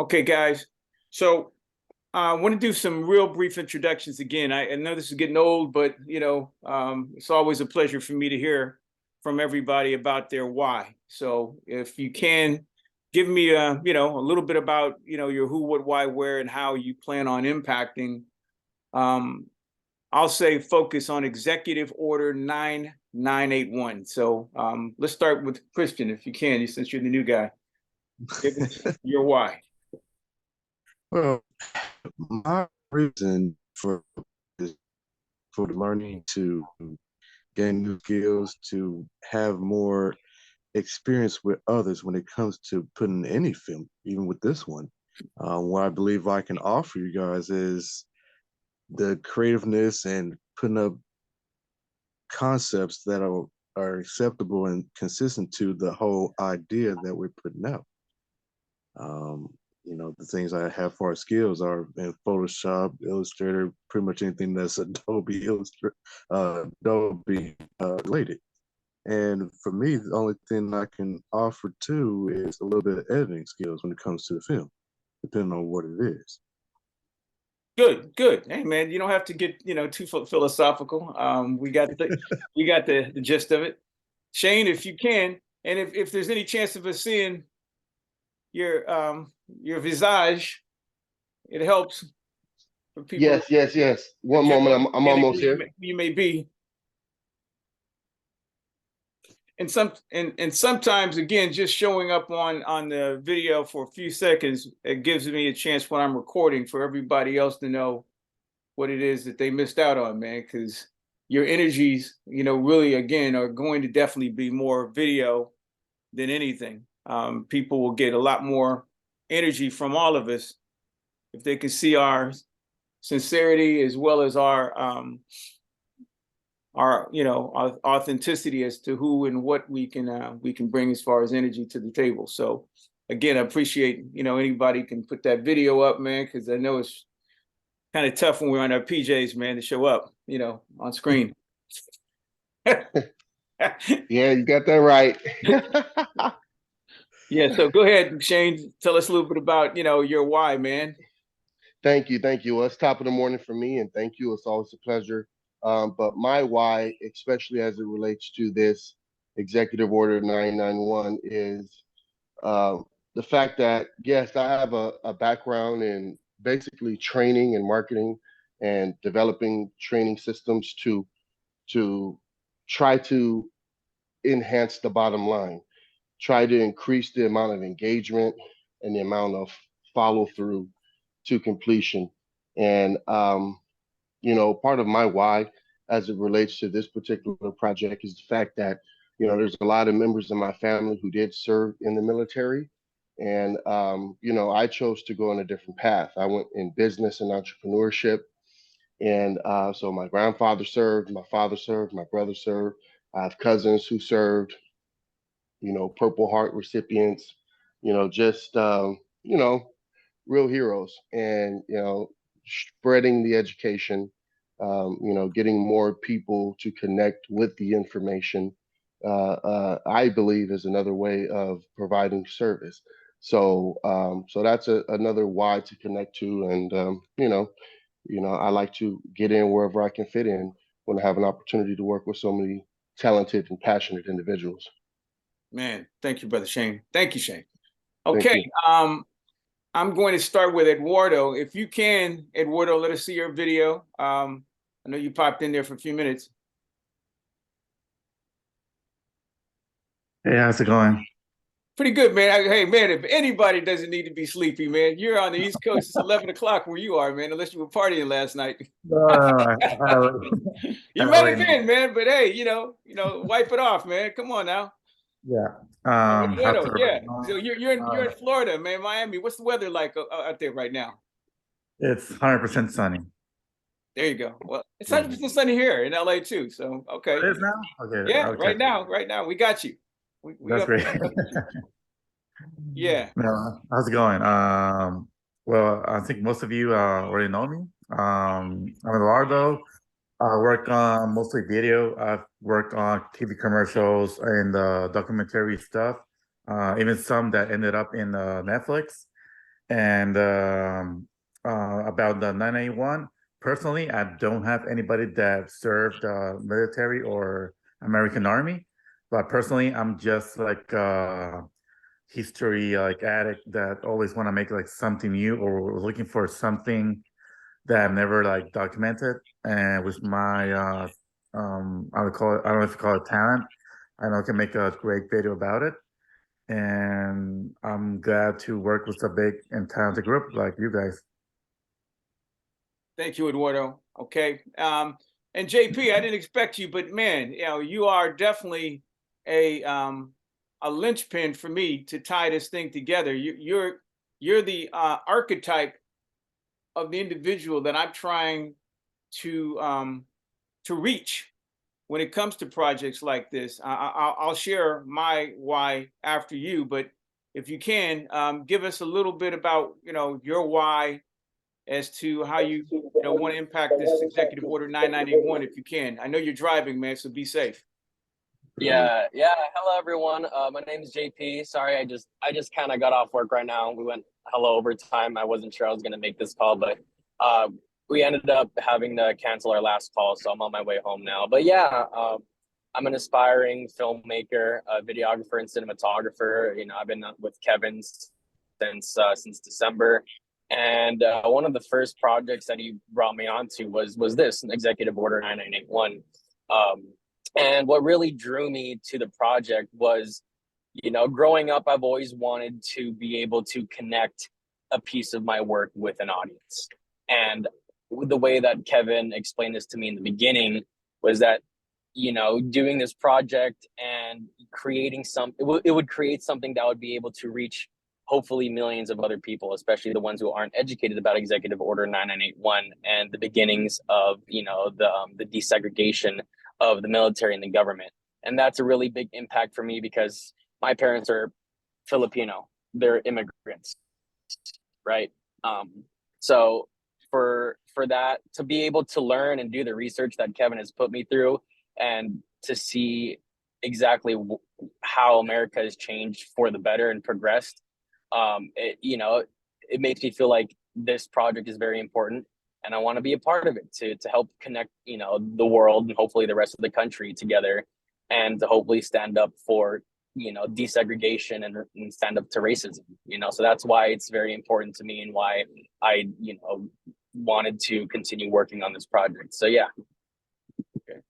Okay, guys. So I want to do some real brief introductions again. I know this is getting old, but it's always a pleasure for me to hear from everybody about their why. So if you can give me a little bit about your who, what, why, where, and how you plan on impacting. I'll say focus on Executive Order 9981. So let's start with Christian, if you can, since you're the new guy. Give us your why. Well, my reason for learning to gain new skills, to have more experience with others when it comes to putting any film, even with this one. What I believe I can offer you guys is the creativeness and putting up concepts that are acceptable and consistent to the whole idea that we're putting out. The things I have for our skills are in Photoshop, Illustrator, pretty much anything that's Adobe related. And for me, the only thing I can offer too is a little bit of editing skills when it comes to the film, depending on what it is. Good, good. Hey, man, you don't have to get too philosophical. We got the gist of it. Shane, if you can, and if there's any chance of us seeing your visage, it helps for people. Yes. One moment, I'm almost here. You may be. And sometimes again, just showing up on the video for a few seconds, it gives me a chance when I'm recording for everybody else to know what it is that they missed out on, man. Because your energies, really again are going to definitely be more video than anything. People will get a lot more energy from all of us if they can see our sincerity as well as our authenticity as to who and what we can bring as far as energy to the table. So again, I appreciate anybody can put that video up, man, because I know it's kind of tough when we're on our PJs, man, to show up on screen. Yeah, you got that right. Yeah, so go ahead, Shane, tell us a little bit about your why, man. Thank you. Well, it's top of the morning for me, and thank you. It's always a pleasure. But my why, especially as it relates to this Executive Order 991, is the fact that, yes, I have a background in basically training and marketing and developing training systems to try to enhance the bottom line, try to increase the amount of engagement and the amount of follow through to completion. And part of my why as it relates to this particular project is the fact that there's a lot of members of my family who did serve in the military. And I chose to go on a different path. I went in business and entrepreneurship. And so my grandfather served, my father served, my brother served. I have cousins who served, Purple Heart recipients, just real heroes. And spreading the education, getting more people to connect with the information, I believe is another way of providing service. So that's another why to connect to. And I like to get in wherever I can fit in when I have an opportunity to work with so many talented and passionate individuals. Man, thank you, Brother Shane. Thank you, Shane. Okay, I'm going to start with Eduardo. If you can, Eduardo, let us see your video. I know you popped in there for a few minutes. Hey, how's it going? Pretty good, man. Hey, man, if anybody doesn't need to be sleepy, man, you're on the East Coast. It's 11 o'clock where you are, man, unless you were partying last night. You might have been, man, but hey, wipe it off, man. Come on now. Yeah. Eduardo, yeah. So you're in Florida, man, Miami. What's the weather like out there right now? It's 100% sunny. There you go. Well, it's 100% sunny here in LA too. So okay. It is now? Okay. Yeah, right now, we got you. That's great. Yeah. How's it going? Well, I think most of you already know me. I'm Eduardo. I work on mostly video. I've worked on TV commercials and documentary stuff, even some that ended up in Netflix. And about the 991, personally, I don't have anybody that served military or American Army, but personally, I'm just like history like addict that always want to make like something new or looking for something that I've never like documented. And with my I would call it, I don't know if you call it talent, I know I can make a great video about it. And I'm glad to work with a big and talented group like you guys. Thank you, Eduardo. Okay. And JP, I didn't expect you, but man, you know, you are definitely a linchpin for me to tie this thing together. You're the archetype of the individual that I'm trying to reach when it comes to projects like this. I'll share my why after you, but if you can, give us a little bit about, you know, your why as to how you know, want to impact this Executive Order 991 if you can. I know you're driving, man, so be safe. Yeah. Hello, everyone. My name is JP. Sorry, I just kind of got off work right now. We went hello overtime. I wasn't sure I was going to make this call, but we ended up having to cancel our last call, so I'm on my way home now. But yeah, I'm an aspiring filmmaker, a videographer, and cinematographer. You know, I've been with Kevin since December. And one of the first projects that he brought me onto was this Executive Order 9981. And what really drew me to the project was, you know, growing up, I've always wanted to be able to connect a piece of my work with an audience. And the way that Kevin explained this to me in the beginning was that, you know, doing this project and creating it would create something that would be able to reach hopefully millions of other people, especially the ones who aren't educated about Executive Order 9981 and the beginnings of, you know, the desegregation of the military and the government. And that's a really big impact for me because my parents are Filipino, they're immigrants, right? So for that, to be able to learn and do the research that Kevin has put me through and to see exactly how America has changed for the better and progressed, you know, it makes me feel like this project is very important and I want to be a part of it to help connect, you know, the world and hopefully the rest of the country together and to hopefully stand up for, you know, desegregation and stand up to racism, you know. So that's why it's very important to me and why I, you know, wanted to continue working on this project. So yeah. Okay,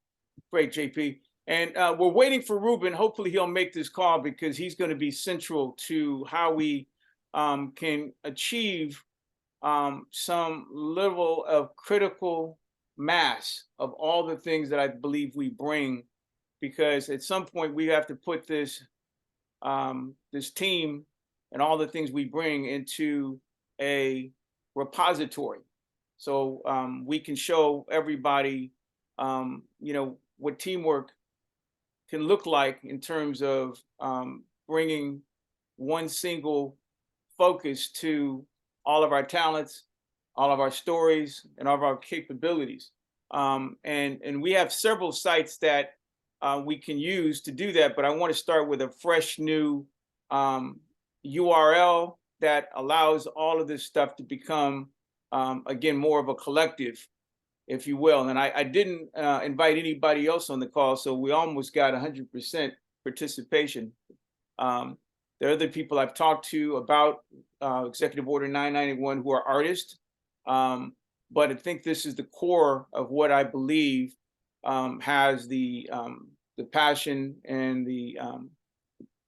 great, JP. And we're waiting for Ruben. Hopefully he'll make this call because he's going to be central to how we can achieve some level of critical mass of all the things that I believe we bring, because at some point we have to put this this team and all the things we bring into a repository, so we can show everybody, you know, what teamwork can look like in terms of bringing one single focus to all of our talents, all of our stories, and all of our capabilities. And we have several sites that we can use to do that, but I want to start with a fresh new URL that allows all of this stuff to become, again, more of a collective, if you will. And I didn't invite anybody else on the call, so we almost got 100% participation. There are other people I've talked to about Executive Order 991 who are artists, but I think this is the core of what I believe has the passion and the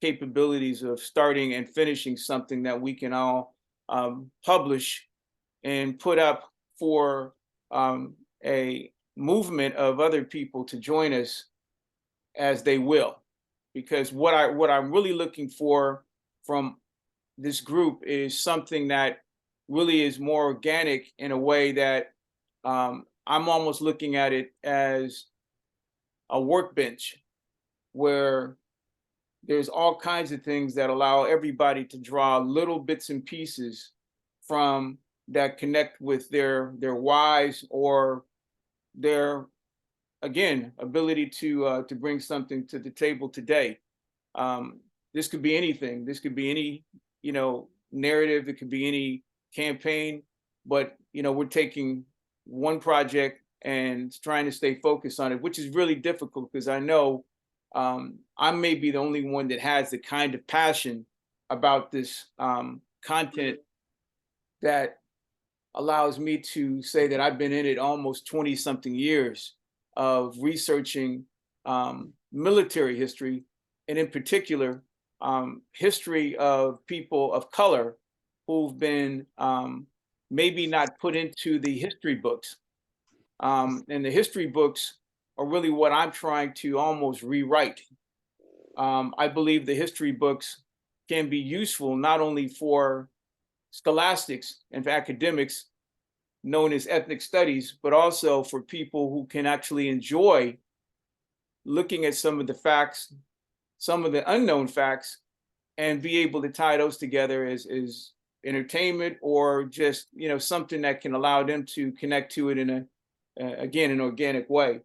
capabilities of starting and finishing something that we can all publish and put up for a movement of other people to join us as they will. Because what I'm really looking for from this group is something that really is more organic in a way that I'm almost looking at it as a workbench where there's all kinds of things that allow everybody to draw little bits and pieces from that connect with their whys or their, again, ability to bring something to the table today. This could be anything. This could be any, you know, narrative, it could be any campaign, but we're taking one project and trying to stay focused on it, which is really difficult because I know I may be the only one that has the kind of passion about this content that allows me to say that I've been in it almost 20 something years of researching military history, and in particular, history of people of color who've been maybe not put into the history books. And the history books are really what I'm trying to almost rewrite. I believe the history books can be useful not only for scholastics and for academics known as ethnic studies, but also for people who can actually enjoy looking at some of the facts, some of the unknown facts, and be able to tie those together as entertainment or just something that can allow them to connect to it in an organic way.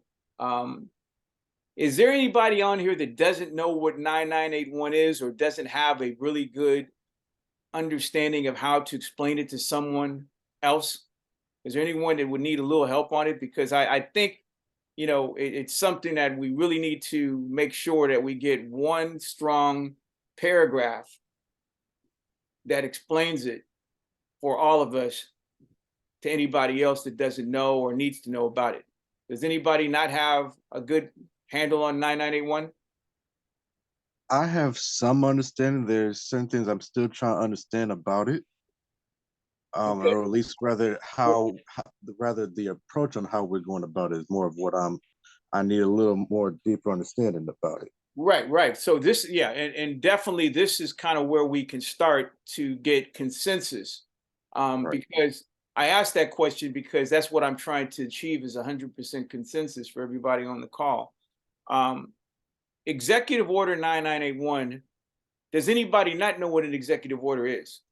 Is there anybody on here that doesn't know what 9981 is or doesn't have a really good understanding of how to explain it to someone else? Is there anyone that would need a little help on it? Because I think it's something that we really need to make sure that we get one strong paragraph that explains it for all of us to anybody else that doesn't know or needs to know about it. Does anybody not have a good handle on 9981? I have some understanding. There's certain things I'm still trying to understand about it. Okay. Or at least rather the approach on how we're going about it is more of what I need a little more deeper understanding about it. Right. So this, yeah, and definitely this is kind of where we can start to get consensus. Right. Because I asked that question because that's what I'm trying to achieve is 100% consensus for everybody on the call. Executive Order 9981, does anybody not know what an executive order is?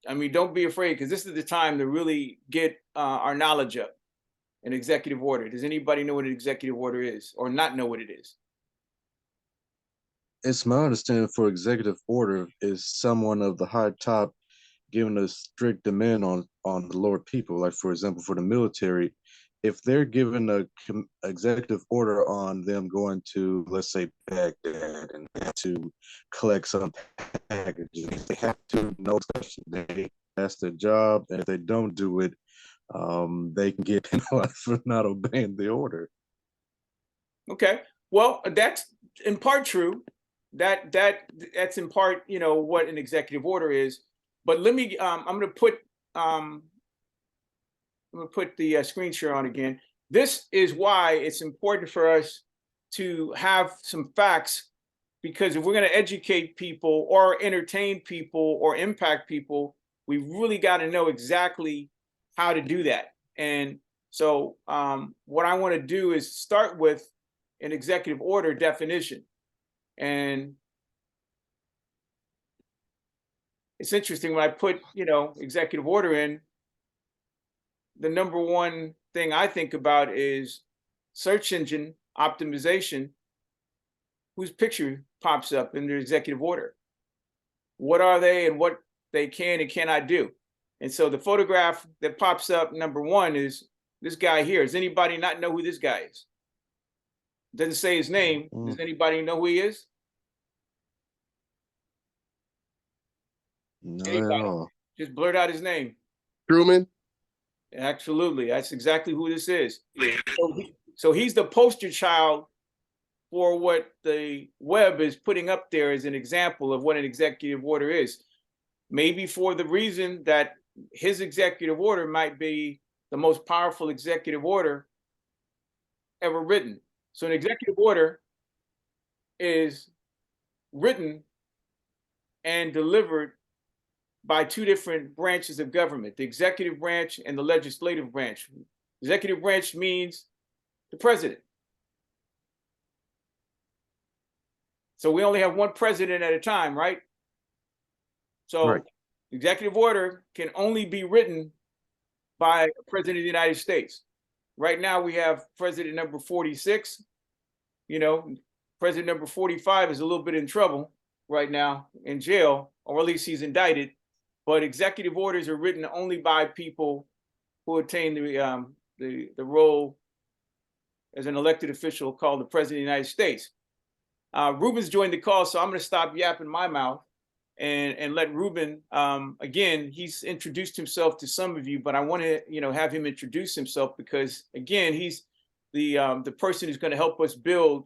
I mean, don't be afraid, because this is the time to really get our knowledge up. An executive order. Does anybody know what an executive order is or not know what it is? It's my understanding for executive order is someone of the high top giving a strict demand on the lower people. Like, for example, for the military, if they're given a executive order on them going to, let's say, Baghdad, and they have to collect some packages, they have to know that's their job, and if they don't do it, they can get penalized for not obeying the order. Okay, well, that's in part true. That's in part, what an executive order is. But let me, I'm going to put the screen share on again. This is why it's important for us to have some facts, because if we're going to educate people or entertain people or impact people, we really got to know exactly how to do that. And so what I want to do is start with an executive order definition. And it's interesting when I put, executive order in, the number one thing I think about is search engine optimization, whose picture pops up in their executive order. What are they and what they can and cannot do? And so the photograph that pops up, number one, is this guy here. Does anybody not know who this guy is? Doesn't say his name. Does anybody know who he is? Not Anybody? at all. Just blurt out his name. Truman? Absolutely. That's exactly who this is. So he's the poster child for what the web is putting up there as an example of what an executive order is. Maybe for the reason that his executive order might be the most powerful executive order ever written. So an executive order is written and delivered by two different branches of government, the executive branch and the legislative branch. Executive branch means the president. So we only have one president at a time, right? So Right. executive order can only be written by a president of the United States. Right now we have president number 46. President number 45 is a little bit in trouble. right now in jail, or at least he's indicted. But executive orders are written only by people who attain the role as an elected official called the President of the United States. Ruben's joined the call, so I'm going to stop yapping my mouth and let Ruben, again, he's introduced himself to some of you, but I want to, have him introduce himself because, again, he's the person who's going to help us build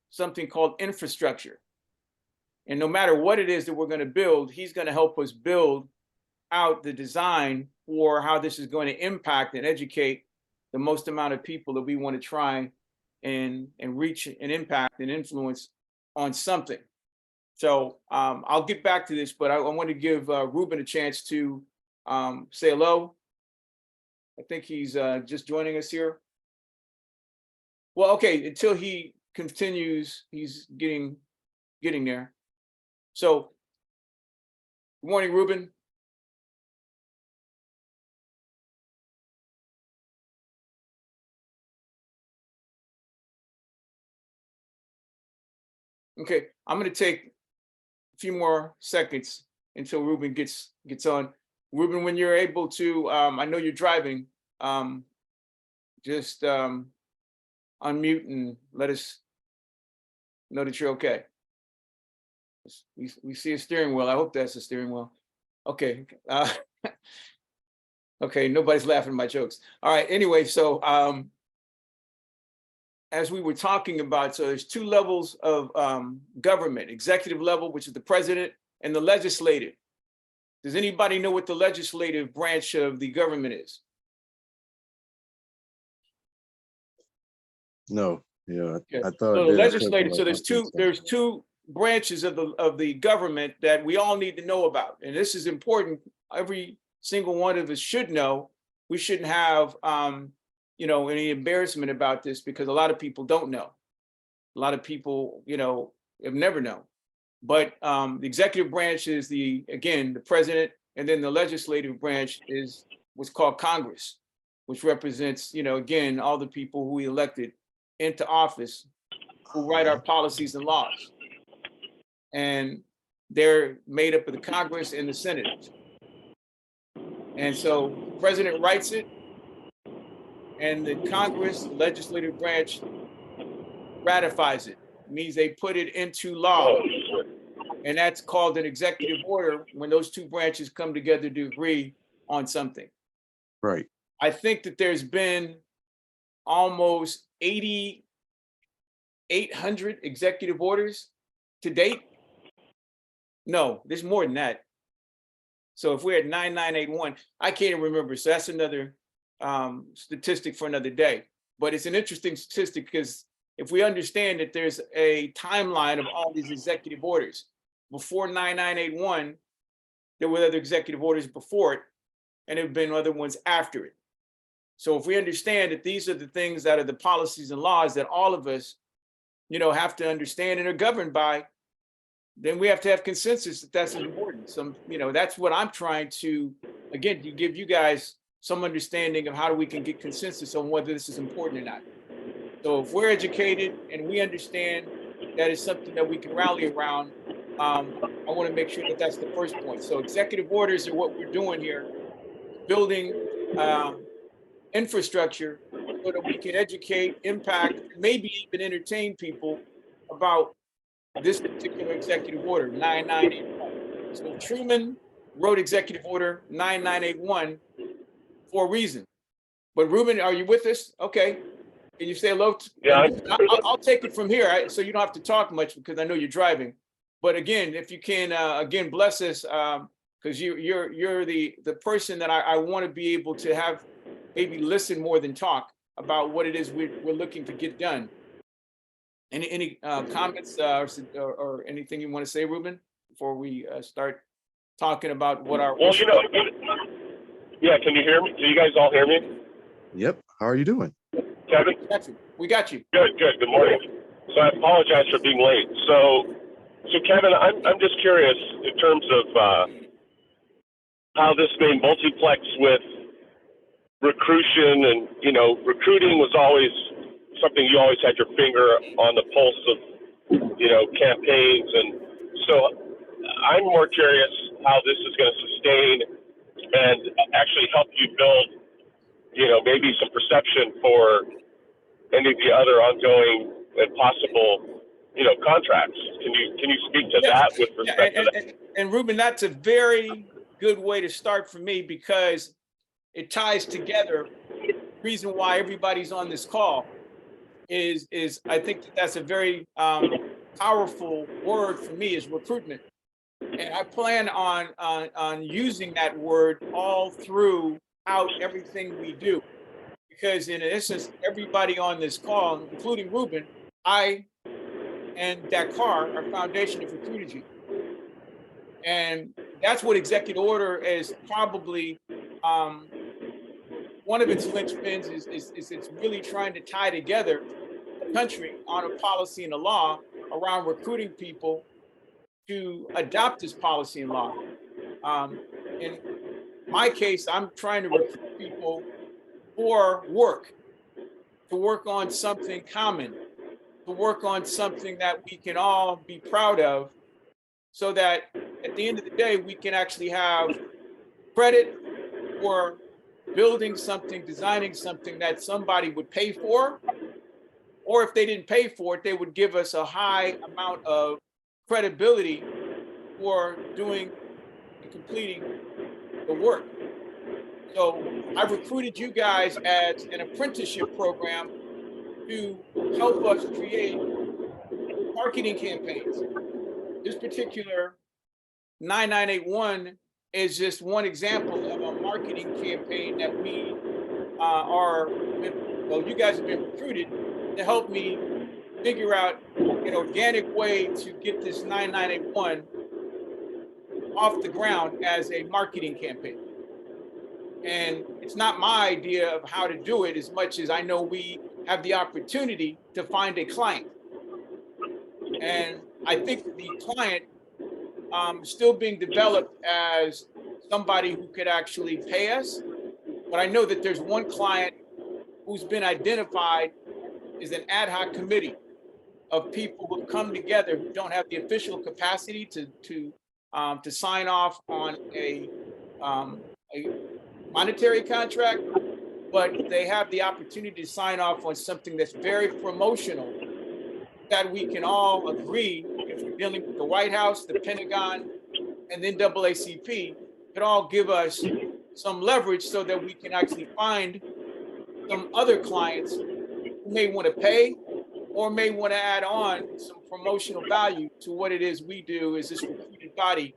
something called infrastructure. And no matter what it is that we're going to build, he's going to help us build out the design for how this is going to impact and educate the most amount of people that we want to try and reach and impact and influence on something. So I'll get back to this, but I want to give Ruben a chance to say hello. I think he's just joining us here. Well, okay, until he continues, he's getting there. So, good morning, Ruben. Okay, I'm going to take a few more seconds until Ruben gets on. Ruben, when you're able to, I know you're driving, just unmute and let us know that you're okay. We see a steering wheel. I hope that's a steering wheel. Okay. Okay, nobody's laughing at my jokes. All right, anyway, so as we were talking about, so there's two levels of government: executive level, which is the president, and the legislative. Does anybody know what the legislative branch of the government is? No, yeah, Okay. I thought So the that legislative, so like there's two branches of the government that we all need to know about. And this is important. Every single one of us should know. We shouldn't have any embarrassment about this because a lot of people don't know. A lot of people, have never known. But the executive branch is the president, and then the legislative branch is what's called Congress, which represents, again, all the people who we elected into office who write our policies and laws. And they're made up of the Congress and the Senate. And so the president writes it, and the Congress, the legislative branch, ratifies it. It means they put it into law. And that's called an executive order when those two branches come together to agree on something. Right. I think that there's been almost 800 executive orders to date. No, there's more than that. So if we're at 9981, I can't even remember. So that's another statistic for another day. But it's an interesting statistic because if we understand that there's a timeline of all these executive orders, before 9981, there were other executive orders before it, and there have been other ones after it. So if we understand that these are the things that are the policies and laws that all of us, have to understand and are governed by, then we have to have consensus that that's important. That's what I'm trying to, again, to give you guys some understanding of how we can get consensus on whether this is important or not. So if we're educated and we understand that it's something that we can rally around, I want to make sure that that's the first point. So executive orders are what we're doing here, building infrastructure so that we can educate, impact, maybe even entertain people about this particular executive order, 9981. So Truman wrote executive order 9981 for a reason. But Ruben, are you with us? Okay. Can you say hello? Yeah. I'll take it from here, so you don't have to talk much because I know you're driving. But again, if you can, again, bless us, because you're the person that I want to be able to have maybe listen more than talk about what it is we're looking to get done. Any comments or anything you want to say, Ruben, before we start talking about what our yeah, can you hear me? Can you guys all hear me? Yep. How are you doing? Kevin? We got you. Good morning. So I apologize for being late. So Kevin, I'm just curious in terms of how this may multiplex with recruition, and recruiting was always something you always had your finger on the pulse of campaigns, and So I'm more curious how this is going to sustain and actually help you build, maybe some perception for any of the other ongoing and possible, contracts. Can you speak to that with respect to that? And Ruben, that's a very good way to start for me, because it ties together. The reason why everybody's on this call is I think that's a very powerful word for me, is recruitment. And I plan on using that word all throughout everything we do, because in essence, everybody on this call, including Ruben, I and Dakar, our foundation have recruited you. And that's what executive order is probably one of its linchpins is it's really trying to tie together the country on a policy and a law around recruiting people to adopt this policy and law. In my case, I'm trying to recruit people for work, to work on something common, to work on something that we can all be proud of, so that at the end of the day, we can actually have credit for building something, designing something that somebody would pay for, or if they didn't pay for it, they would give us a high amount of credibility for doing and completing the work. So I've recruited you guys as an apprenticeship program to help us create marketing campaigns. This particular 9981 is just one example of a marketing campaign that we you guys have been recruited to help me figure out an organic way to get this 9981 off the ground as a marketing campaign. And it's not my idea of how to do it as much as I know we have the opportunity to find a client. And I think the client still being developed as somebody who could actually pay us. But I know that there's one client who's been identified as an ad hoc committee of people who come together who don't have the official capacity to sign off on a monetary contract, but they have the opportunity to sign off on something that's very promotional, that we can all agree, if we're dealing with the White House, the Pentagon, and then NAACP, could all give us some leverage so that we can actually find some other clients who may want to pay or may want to add on some promotional value to what it is we do as this recruited body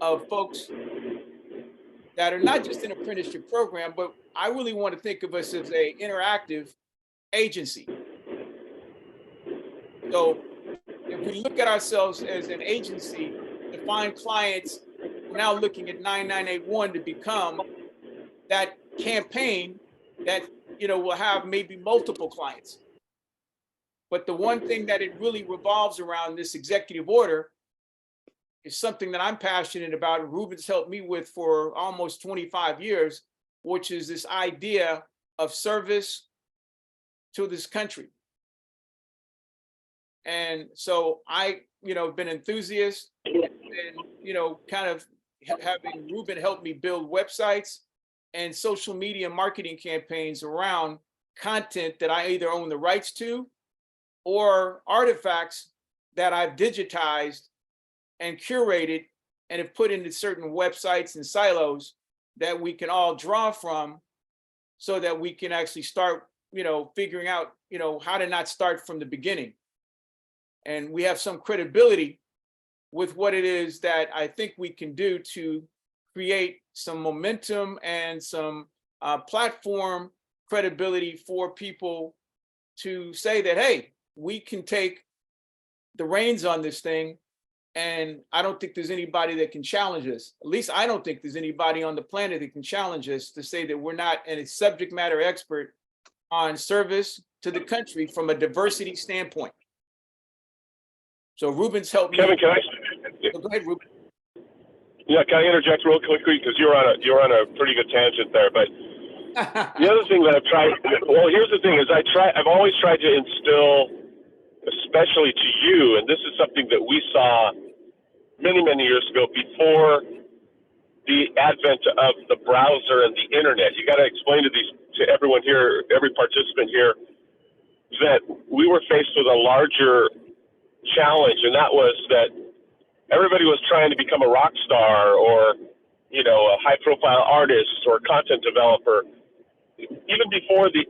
of folks that are not just an apprenticeship program, but I really want to think of us as an interactive agency. So if we look at ourselves as an agency to find clients, we're now looking at 9981 to become that campaign that will have maybe multiple clients. But the one thing that it really revolves around, this executive order, is something that I'm passionate about, and Ruben's helped me with for almost 25 years, which is this idea of service to this country. And so I, been enthusiast and, kind of having Ruben help me build websites and social media marketing campaigns around content that I either own the rights to or artifacts that I've digitized and curated and have put into certain websites and silos that we can all draw from, so that we can actually start, figuring out, how to not start from the beginning. And we have some credibility with what it is that I think we can do to create some momentum and some platform credibility for people to say that, hey, we can take the reins on this thing. And I don't think there's anybody that can challenge us. At least I don't think there's anybody on the planet that can challenge us to say that we're not a subject matter expert on service to the country from a diversity standpoint. So Ruben's helped me. Kevin, can I? So go ahead, Ruben. Yeah, can I interject real quickly, because you're on a pretty good tangent there. But the other thing that I've tried, here's the thing: is I've always tried to instill, especially to you, and this is something that we saw many, many years ago, before the advent of the browser and the internet. You got to explain to everyone here, every participant here, that we were faced with a larger challenge, and that was that everybody was trying to become a rock star or, you know, a high-profile artist or content developer, even before the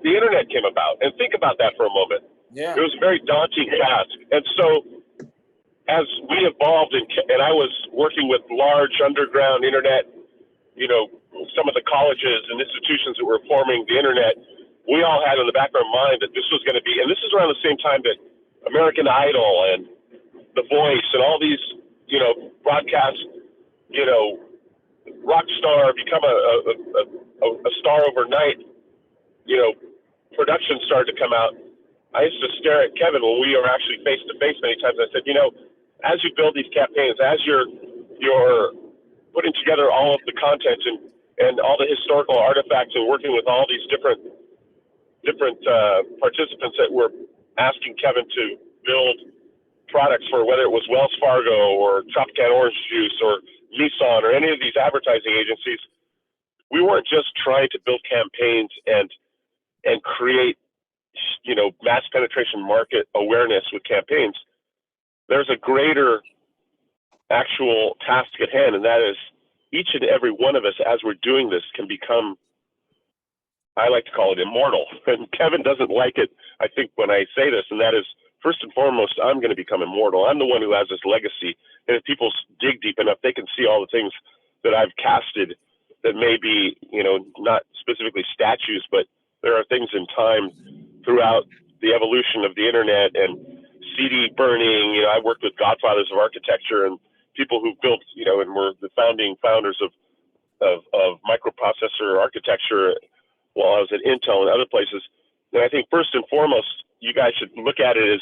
internet came about. And think about that for a moment. Yeah. It was a very daunting task. And so as we evolved, and I was working with large underground internet, you know, some of the colleges and institutions that were forming the internet, we all had in the back of our mind that this was going to be, and this is around the same time that American Idol and The Voice and all these, you know, broadcast, you know, rock star, become a star overnight, you know, productions started to come out. I used to stare at Kevin when we were actually face to face many times. I said, you know, as you build these campaigns, as you're putting together all of the content and all the historical artifacts and working with all these different participants that were asking Kevin to build products for, whether it was Wells Fargo or Tropicana Orange Juice or Nissan or any of these advertising agencies, we weren't just trying to build campaigns and create, you know, mass penetration market awareness with campaigns. There's a greater actual task at hand, and that is each and every one of us, as we're doing this, can become, I like to call it, immortal. And Kevin doesn't like it, I think, when I say this, and that is, first and foremost, I'm going to become immortal. I'm the one who has this legacy. And if people dig deep enough, they can see all the things that I've casted that may be, you know, not specifically statues, but there are things in time throughout the evolution of the internet and CD burning. You know, I worked with godfathers of architecture and people who built, you know, and were the founding founders of microprocessor architecture while I was at Intel and other places. And I think first and foremost, you guys should look at it as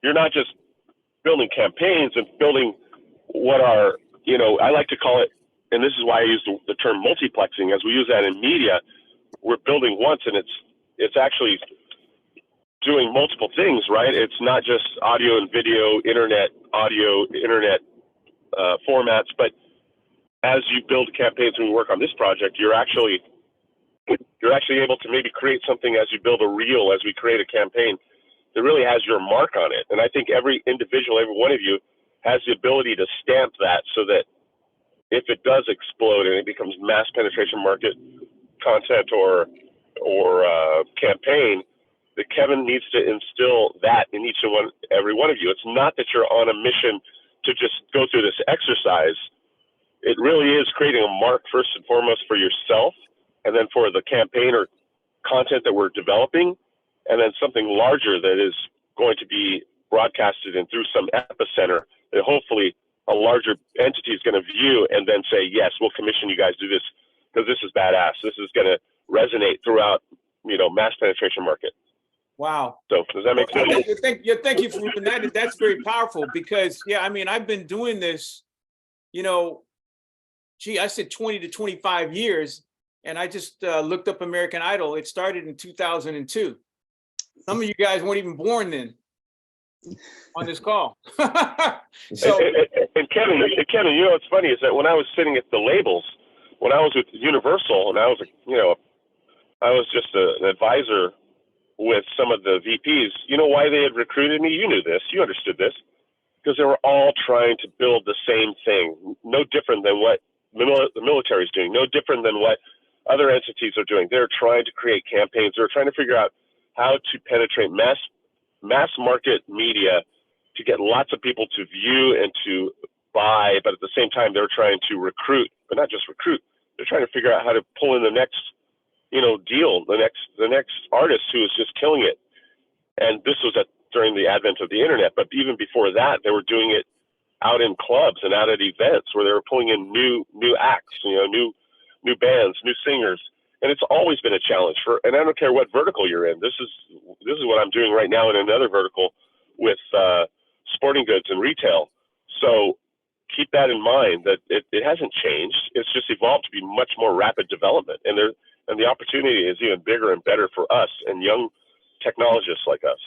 you're not just building campaigns and building what are, you know, I like to call it, and this is why I use the term multiplexing, as we use that in media. We're building once, and it's actually doing multiple things, right? It's not just audio and video, internet, audio, internet formats, but as you build campaigns and we work on this project, you're actually able to maybe create something as you build a reel, as we create a campaign that really has your mark on it. And I think every individual, every one of you has the ability to stamp that so that if it does explode and it becomes mass penetration market content or campaign, that Kevin needs to instill that in each and every one of you. It's not that you're on a mission to just go through this exercise. It really is creating a mark first and foremost for yourself, and then for the campaign or content that we're developing, and then something larger that is going to be broadcasted and through some epicenter that hopefully a larger entity is going to view and then say, yes, we'll commission you guys to do this because this is badass. This is going to resonate throughout, you know, mass penetration market. Wow. So does that make sense? Thank you for that. That's very powerful because, yeah, I mean, I've been doing this, you know, gee, I said 20 to 25 years, and I just looked up American Idol. It started in 2002. Some of you guys weren't even born then on this call. So, and Kevin, you know what's funny is that when I was sitting at the labels, when I was with Universal, and I was, you know, I was just an advisor with some of the VPs. You know why they had recruited me? You knew this. You understood this. Because they were all trying to build the same thing, no different than what the military is doing, no different than what other entities are doing. They're trying to create campaigns. They're trying to figure out how to penetrate mass market media to get lots of people to view and to buy, but at the same time, they're trying to recruit, but not just recruit. They're trying to figure out how to pull in the next, you know, deal, the next artist who is just killing it. And this was during the advent of the internet, but even before that, they were doing it out in clubs and out at events where they were pulling in new acts, you know, new bands, new singers. And it's always been a challenge and I don't care what vertical you're in. This is what I'm doing right now in another vertical with sporting goods and retail. So keep that in mind, that it hasn't changed. It's just evolved to be much more rapid development. And the opportunity is even bigger and better for us and young technologists like us.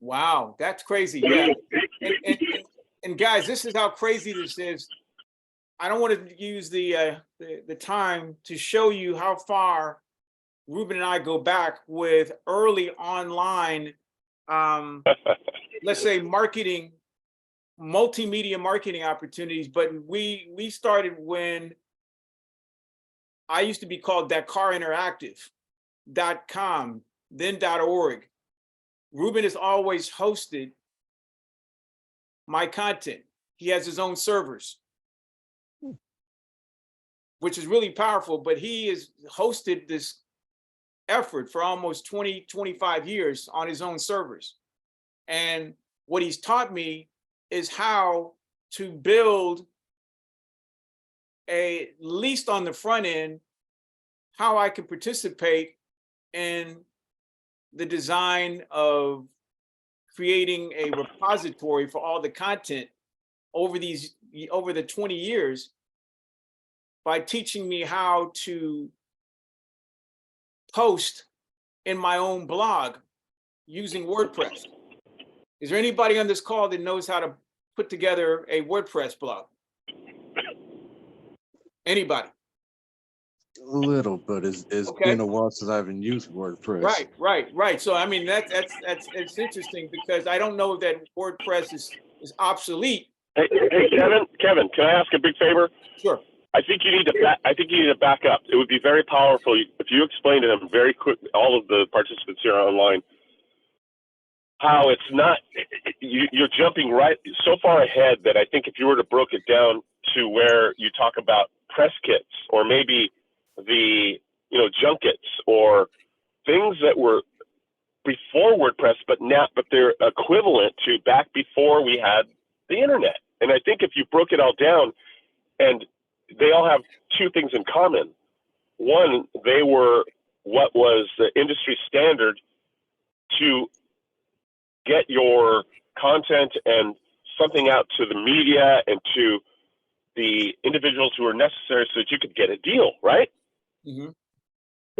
wow, that's crazy. Yeah. And And guys, this is how crazy this is. I don't want to use the time to show you how far Ruben and I go back with early online, let's say marketing, multimedia marketing opportunities. But we started when I used to be called DakarInteractive.com, then .org. Ruben has always hosted my content. He has his own servers, which is really powerful, but he has hosted this effort for almost 20, 25 years on his own servers. And what he's taught me is how to build at least on the front end, how I can participate in the design of creating a repository for all the content over the 20 years by teaching me how to post in my own blog using WordPress. Is there anybody on this call that knows how to put together a WordPress blog? Anybody? A little, but it's Okay. been a while since I've even used WordPress. Right. So I mean it's interesting because I don't know that WordPress is obsolete. Hey, Kevin, can I ask a big favor? Sure. I think you need to back up. It would be very powerful if you explain to them very quick, all of the participants here online, how it's not, you're jumping right so far ahead that I think if you were to break it down to where you talk about press kits or maybe the, junkets or things that were before WordPress, but they're equivalent to back before we had the internet. And I think if you broke it all down, and they all have two things in common. One, they were what was the industry standard to get your content and something out to the media and to the individuals who were necessary so that you could get a deal, right? Mm-hmm.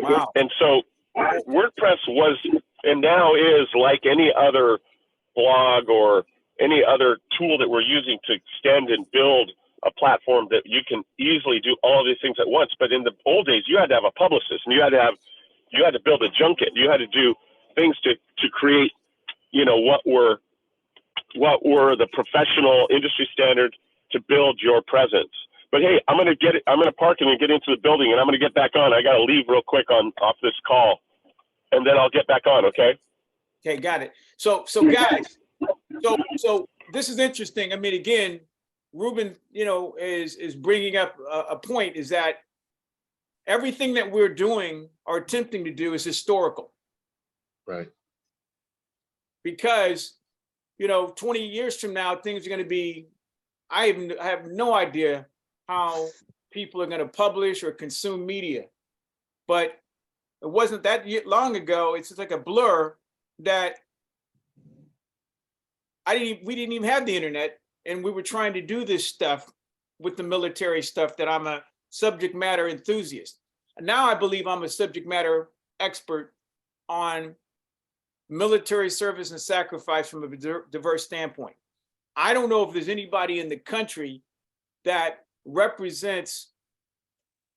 Wow. And so WordPress was and now is like any other blog or any other tool that we're using to extend and build a platform that you can easily do all these things at once. But in the old days, you had to have a publicist and you had to build a junket. You had to do things to create, what were the professional industry standards to build your presence. But hey, I'm going to park and get into the building and I'm going to get back on. I got to leave real quick off this call and then I'll get back on. Okay. Okay. Got it. So guys, so this is interesting. I mean, again, Ruben, is bringing up a point is that everything that we're doing or attempting to do is historical. Right. Because, 20 years from now, things are going to be, I have no idea how people are going to publish or consume media. But it wasn't that long ago. It's just like a blur that we didn't even have the internet. And we were trying to do this stuff with the military stuff that I'm a subject matter enthusiast. And now I believe I'm a subject matter expert on military service and sacrifice from a diverse standpoint. I don't know if there's anybody in the country that represents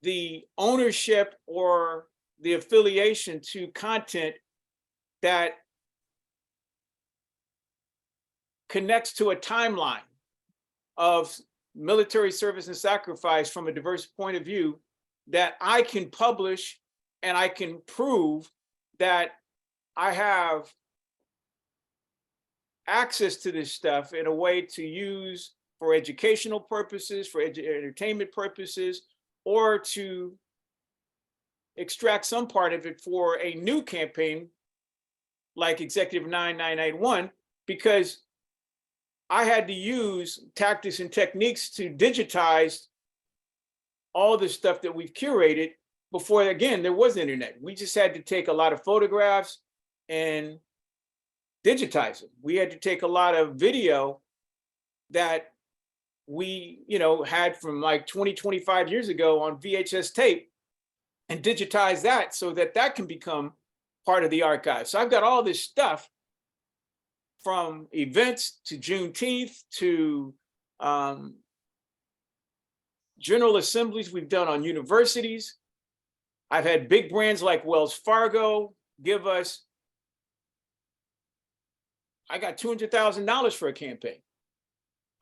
the ownership or the affiliation to content that connects to a timeline of military service and sacrifice from a diverse point of view that I can publish and I can prove that I have access to this stuff in a way to use for educational purposes, for entertainment purposes, or to extract some part of it for a new campaign like Executive 9981, because I had to use tactics and techniques to digitize all the stuff that we've curated before, again, there was internet. We just had to take a lot of photographs and digitize it. We had to take a lot of video that we, had from like 20, 25 years ago on VHS tape and digitize that so that can become part of the archive. So I've got all this stuff from events to Juneteenth to general assemblies we've done on universities. I've had big brands like Wells Fargo give us, I got $200,000 for a campaign.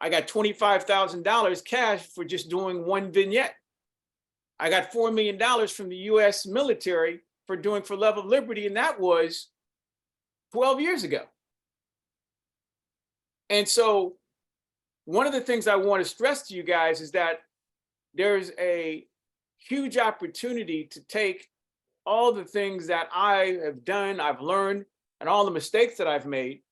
I got $25,000 cash for just doing one vignette. I got $4 million from the US military for doing For Love of Liberty, and that was 12 years ago. And so one of the things I want to stress to you guys is that there's a huge opportunity to take all the things that I have done, I've learned, and all the mistakes that I've made.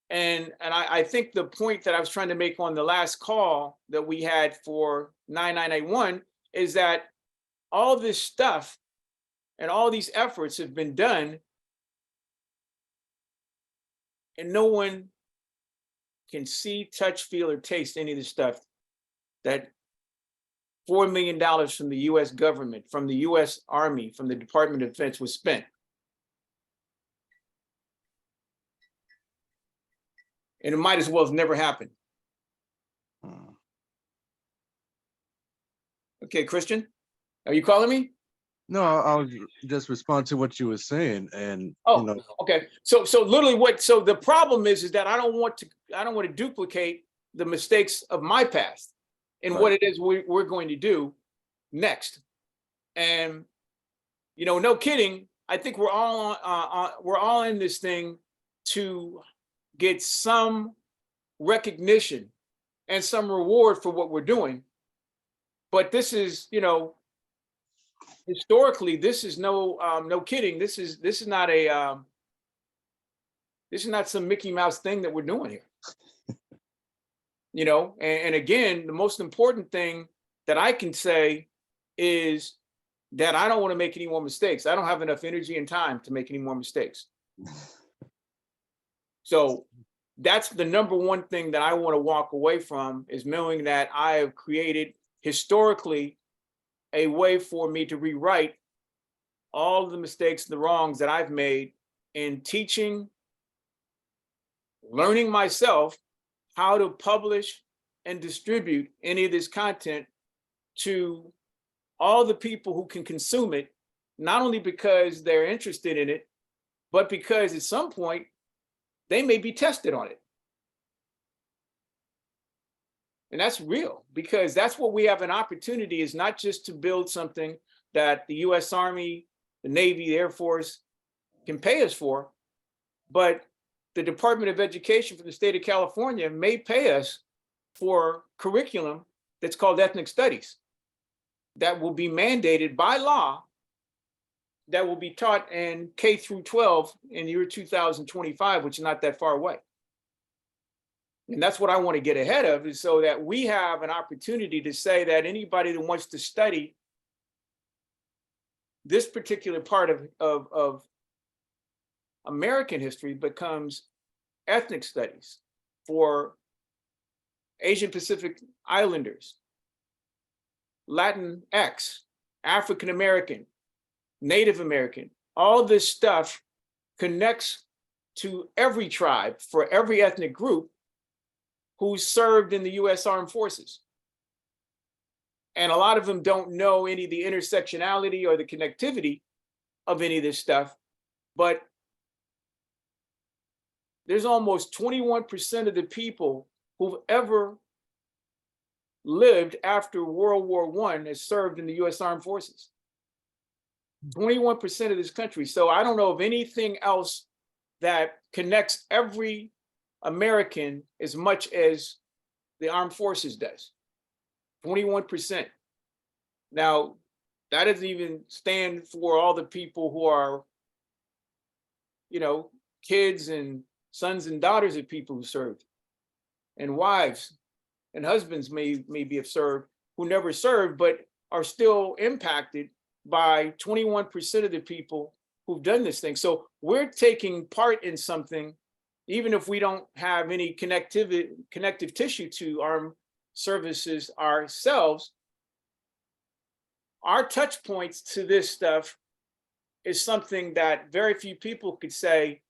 And I think the point that I was trying to make on the last call that we had for 9981 is that all this stuff and all these efforts have been done, and no one can see, touch, feel, or taste any of the stuff that $4 million from the US government, from the US Army, from the Department of Defense was spent. And it might as well have never happened. Okay, Christian, are you calling me? No, I'll just respond to what you were saying, and Oh, you know, okay. So literally so the problem is that I don't want to duplicate the mistakes of my past and Right. what it is we're going to do next. And no kidding, I think we're all in this thing to get some recognition and some reward for what we're doing. But this is, historically, this is no kidding. This is not this is not some Mickey Mouse thing that we're doing here. And again, the most important thing that I can say is that I don't want to make any more mistakes. I don't have enough energy and time to make any more mistakes. So that's the number one thing that I want to walk away from, is knowing that I have created historically a way for me to rewrite all of the mistakes, the wrongs that I've made in teaching, learning myself how to publish and distribute any of this content to all the people who can consume it, not only because they're interested in it, but because at some point they may be tested on it. And that's real, because that's what we have an opportunity, is not just to build something that the US Army, the Navy, the Air Force can pay us for, but the Department of Education for the state of California may pay us for curriculum that's called ethnic studies, that will be mandated by law, that will be taught in K through 12 in the year 2025, which is not that far away. And that's what I want to get ahead of, is so that we have an opportunity to say that anybody that wants to study this particular part of American history becomes ethnic studies for Asian Pacific Islanders, Latinx, African American, Native American. All this stuff connects to every tribe, for every ethnic group who served in the US Armed Forces. And a lot of them don't know any of the intersectionality or the connectivity of any of this stuff, but there's almost 21% of the people who've ever lived after World War I has served in the US Armed Forces. 21% of this country. So I don't know of anything else that connects every American as much as the armed forces does. 21%. Now, that doesn't even stand for all the people who are, kids and sons and daughters of people who served, and wives and husbands maybe have served, who never served, but are still impacted by 21% of the people who've done this thing. So we're taking part in something, even if we don't have any connective tissue to armed services ourselves. Our touch points to this stuff is something that very few people could say,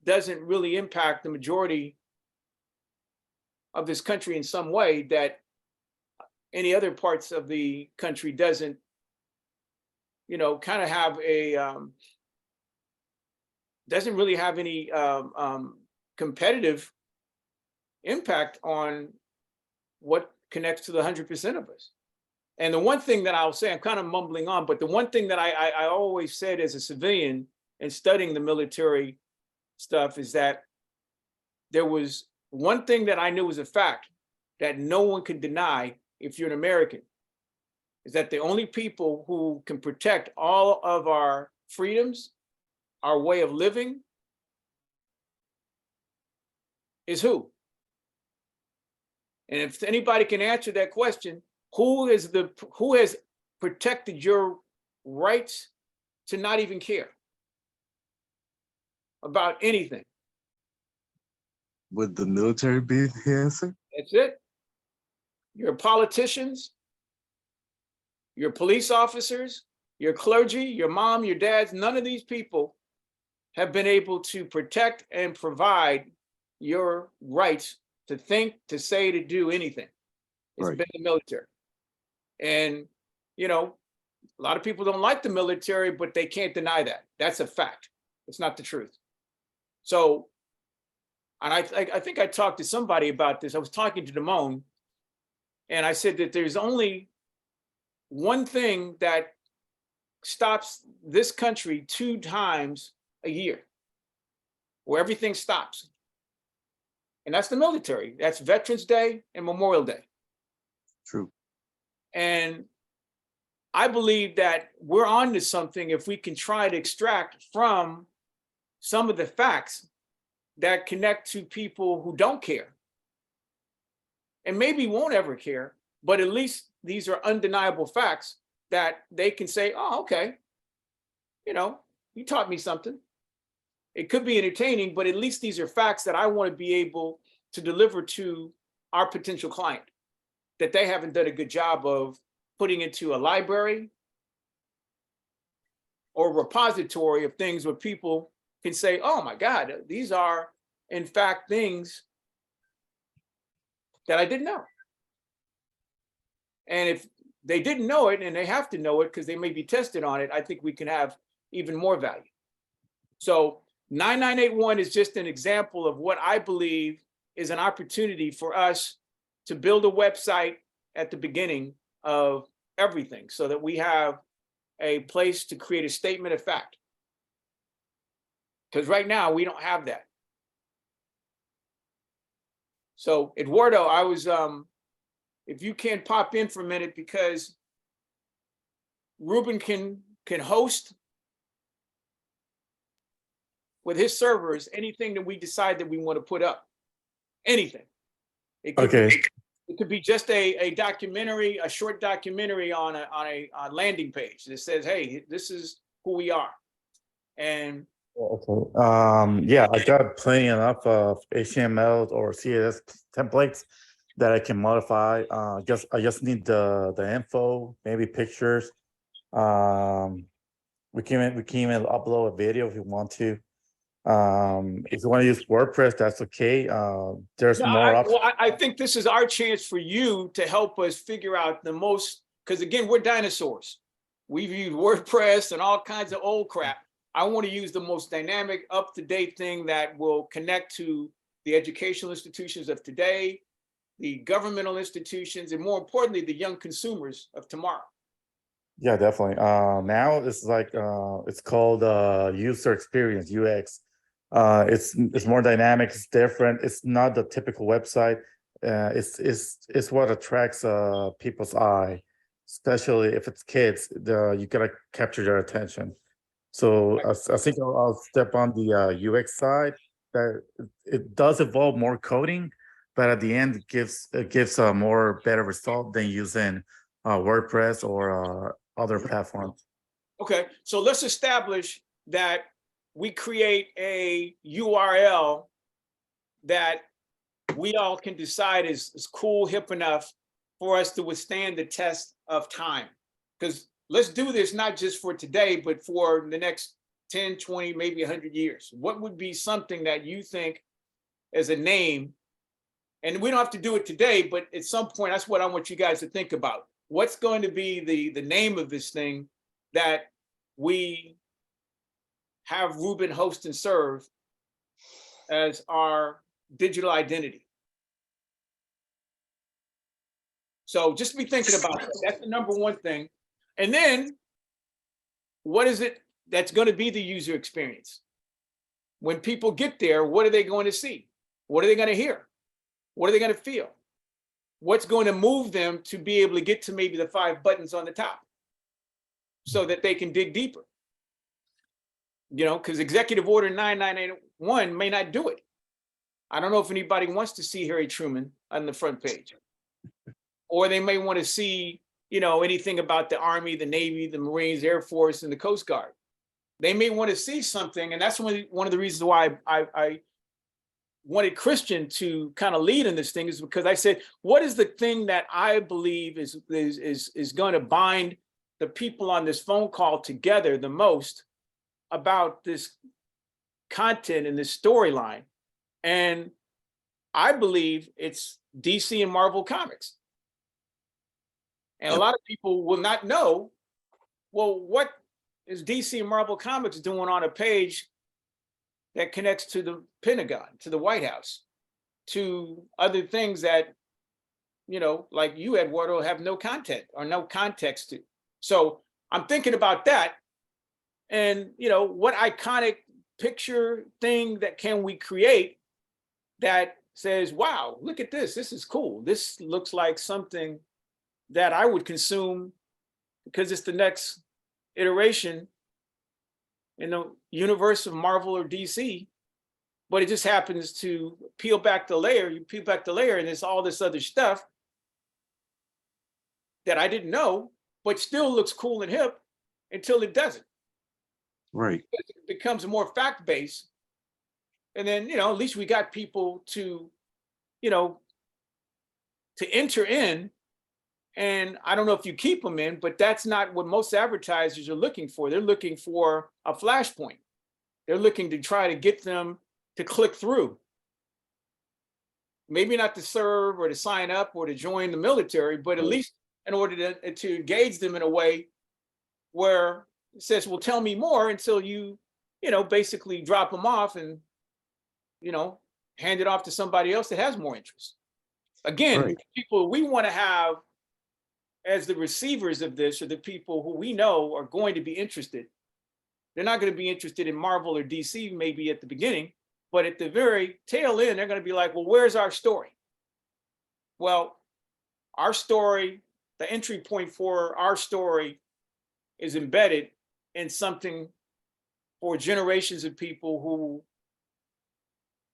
doesn't really impact the majority of this country in some way that any other parts of the country doesn't, kind of have a, doesn't really have any competitive impact on what connects to the 100% of us. And the one thing that I'll say, I'm kind of mumbling on, but the one thing that I always said as a civilian and studying the military stuff is that there was one thing that I knew was a fact that no one can deny if you're an American, is that the only people who can protect all of our freedoms, our way of living, is who? And if anybody can answer that question, who has protected your rights to not even care about anything? Would the military be the answer? That's it. Your politicians, your police officers, your clergy, your mom, your dads, none of these people have been able to protect and provide your rights to think, to say, to do anything. It's Right. been the military. And, a lot of people don't like the military, but they can't deny that. That's a fact. It's not the truth. So, and I think I talked to somebody about this. I was talking to Damone, and I said that there's only one thing that stops this country 2 times a year, where everything stops. And that's the military. That's Veterans Day and Memorial Day. True. And I believe that we're on to something if we can try to extract from some of the facts that connect to people who don't care and maybe won't ever care, but at least these are undeniable facts that they can say, oh, okay, you taught me something. It could be entertaining, but at least these are facts that I want to be able to deliver to our potential client that they haven't done a good job of putting into a library or repository of things where people can say, oh my God, these are in fact things that I didn't know. And if they didn't know it and they have to know it because they may be tested on it, I think we can have even more value. So 9981 is just an example of what I believe is an opportunity for us to build a website at the beginning of everything so that we have a place to create a statement of fact. Because right now we don't have that. So Eduardo, I was, if you can pop in for a minute, because Ruben can host with his servers anything that we decide that we want to put up. Anything. It could Okay. It could be just a documentary, a short documentary on a landing page that says, hey, this is who we are. And Okay. Yeah, I got plenty enough of HTML or CSS templates that I can modify. I just need the info, maybe pictures. We can even upload a video if you want to. If you want to use WordPress, that's okay. There's more options. I think this is our chance for you to help us figure out the most, because again, we're dinosaurs. We've used WordPress and all kinds of old crap. I want to use the most dynamic, up-to-date thing that will connect to the educational institutions of today, the governmental institutions, and more importantly, the young consumers of tomorrow. Yeah, definitely. Now it's like it's called user experience, UX. It's more dynamic. It's different. It's not the typical website. It's what attracts people's eye, especially if it's kids. You gotta capture their attention. So I think I'll step on the UX side. That it does involve more coding, but at the end it gives a more better result than using WordPress or other platforms. Okay, so let's establish that we create a URL that we all can decide is cool, hip enough for us to withstand the test of time. Because let's do this not just for today, but for the next 10, 20, maybe 100 years? What would be something that you think as a name? And we don't have to do it today, but at some point, that's what I want you guys to think about. What's going to be the name of this thing that we have Ruben host and serve as our digital identity? So just be thinking about that. That's the number one thing. And then what is it that's going to be the user experience? When people get there, what are they going to see? What are they going to hear? What are they going to feel? What's going to move them to be able to get to maybe the 5 buttons on the top so that they can dig deeper? You know, because Executive Order 9981 may not do it. I don't know if anybody wants to see Harry Truman on the front page. Or they may want to see, you know, anything about the Army, the Navy, the Marines, Air Force, and the Coast Guard. They may want to see something, and that's one of the reasons why I wanted Christian to kind of lead in this thing, is because I said, what is the thing that I believe is going to bind the people on this phone call together the most about this content and this storyline? And I believe it's DC and Marvel Comics. And a lot of people will not know, well, what is DC and Marvel Comics doing on a page that connects to the Pentagon, to the White House, to other things that, you know, like you, Eduardo, have no content or no context to. So I'm thinking about that. And, you know, what iconic picture thing that can we create that says, wow, look at this. This is cool. This looks like something that I would consume because it's the next iteration in the universe of Marvel or DC, but it just happens to peel back the layer. You peel back the layer and it's all this other stuff that I didn't know, but still looks cool and hip until it doesn't. Right. It becomes more fact-based. And then, you know, at least we got people to, you know, to enter in. And I don't know if you keep them in, but that's not what most advertisers are looking for. They're looking for a flashpoint. They're looking to try to get them to click through. Maybe not to serve or to sign up or to join the military, but at least in order to engage them in a way where it says, well, tell me more, until you know, basically drop them off and, you know, hand it off to somebody else that has more interest. Again, Right. people we want to have as the receivers of this are the people who we know are going to be interested. They're not going to be interested in Marvel or DC maybe at the beginning, but at the very tail end, they're going to be like, well, where's our story? Well, our story, the entry point for our story is embedded in something for generations of people who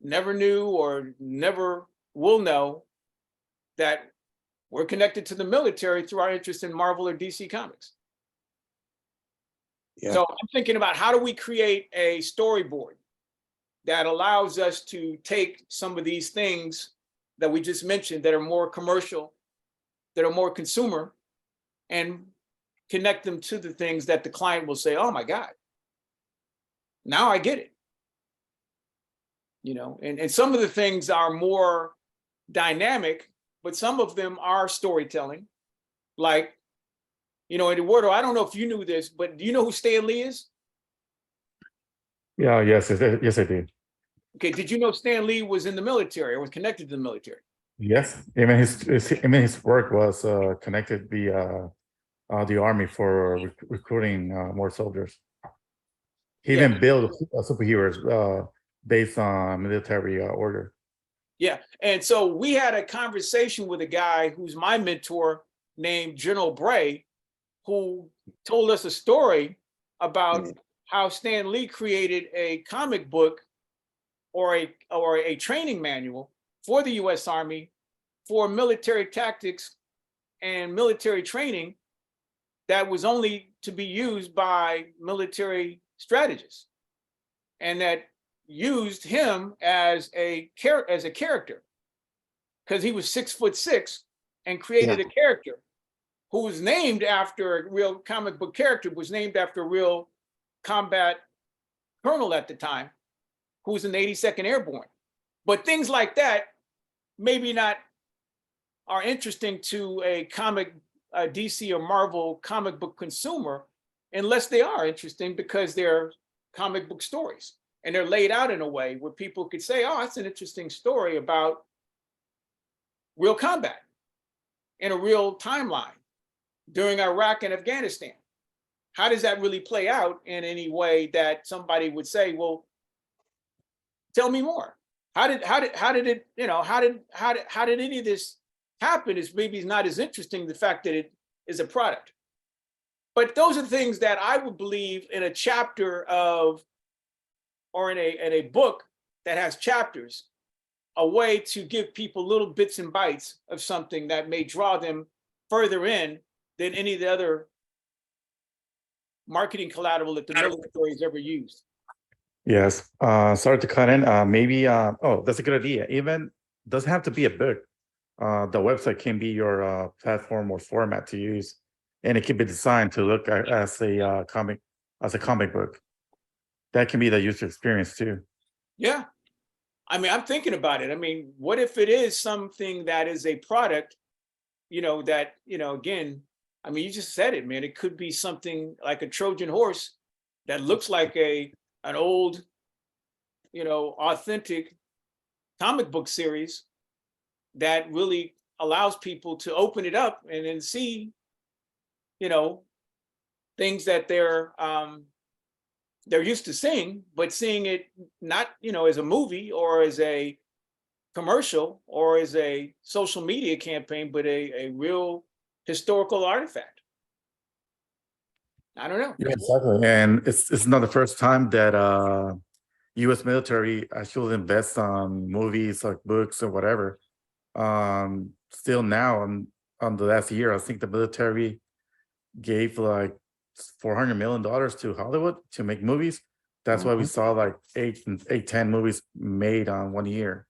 never knew or never will know that we're connected to the military through our interest in Marvel or DC Comics. Yeah. So I'm thinking about, how do we create a storyboard that allows us to take some of these things that we just mentioned that are more commercial, that are more consumer, and connect them to the things that the client will say, oh my God, now I get it. You know, and some of the things are more dynamic, but some of them are storytelling. Like, you know, Eduardo, I don't know if you knew this, but do you know who Stan Lee is? Yeah, yes, yes, I did. Okay, did you know Stan Lee was in the military or was connected to the military? Yes, even his work was connected via the army for recruiting more soldiers. He even built superheroes based on military order. Yeah, and so we had a conversation with a guy who's my mentor named General Bray, who told us a story about how Stan Lee created a comic book or a training manual for the U.S. Army for military tactics and military training that was only to be used by military strategists, and that used him as a character because he was 6'6" and created a character who was named after a real comic book character, was named after a real combat colonel at the time, who was in the 82nd Airborne. But things like that maybe not are interesting to a DC or Marvel comic book consumer, unless they are interesting because they're comic book stories and they're laid out in a way where people could say, oh, that's an interesting story about real combat in a real timeline during Iraq and Afghanistan. How does that really play out in any way that somebody would say, well, tell me more? How did it, how did any of this happen? Is maybe not as interesting, the fact that it is a product. But those are things that I would believe in a chapter of, or in a book that has chapters, a way to give people little bits and bytes of something that may draw them further in than any of the other marketing collateral that the military has ever used. Yes. Sorry to cut in. Maybe, oh, that's a good idea. Even doesn't have to be a book. The website can be your platform or format to use, and it can be designed to look as a comic book. That can be the user experience too. Yeah. I mean, I'm thinking about it. I mean, what if it is something that is a product, that, again, I mean, you just said it, man. It could be something like a Trojan horse that looks like an old, authentic comic book series that really allows people to open it up and then see, things that they're used to seeing, but seeing it not, as a movie or as a commercial or as a social media campaign, but a real historical artifact. I don't know. Yeah, exactly. And it's not the first time that U.S. military actually invests on movies, like books or whatever. Still now, on the last year, I think the military gave like $400 million to Hollywood to make movies. That's why we saw like 10 movies made on 1 year.